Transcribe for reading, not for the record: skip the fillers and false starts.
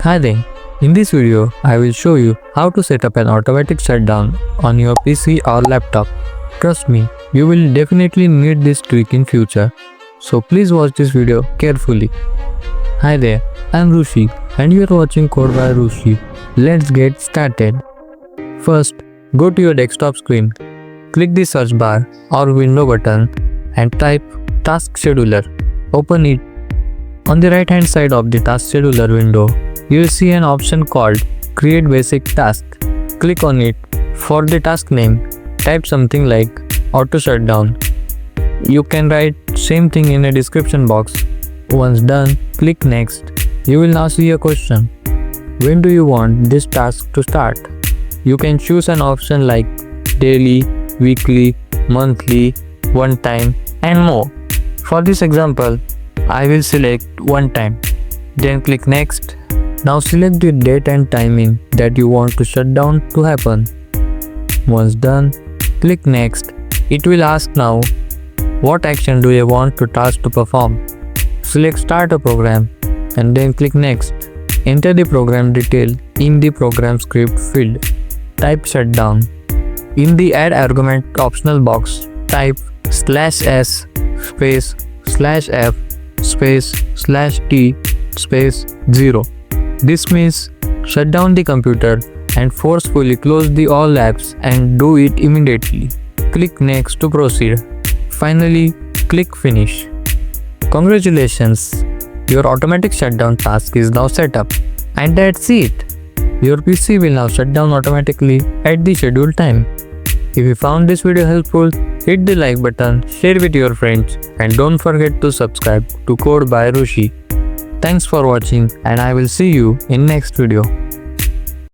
Hi there. In this video, I will show you how to set up an automatic shutdown on your PC or laptop. Trust me, you will definitely need this trick in future. So please watch this video carefully. Hi there, I am Rushi and you are watching Code by Rushi. Let's get started. First, go to your desktop screen. Click the search bar or window button and type Task Scheduler. Open it. On the right hand side of the Task Scheduler window, you will see an option called Create Basic Task. Click on it. For the task name, type something like Auto Shutdown. You can write same thing in a description box. Once done, click Next. You will now see a question. When do you want this task to start? You can choose an option like daily, weekly, monthly, one time, and more. For this example, I will select one time. Then click Next. Now select the date and timing that you want to shut down to happen. Once done, click Next. It will ask now, what action do you want the task to perform? Select Start a program and then click Next. Enter the program detail in the program script field. Type shutdown. In the add argument optional box, type /s space /f space /t space 0. This means shut down the computer and forcefully close the all apps and do it immediately. Click Next to proceed. Finally, click Finish. Congratulations! Your automatic shutdown task is now set up. And that's it! Your PC will now shut down automatically at the scheduled time. If you found this video helpful, hit the like button, share with your friends, and don't forget to subscribe to Code by Rushi. Thanks for watching and I will see you in next video.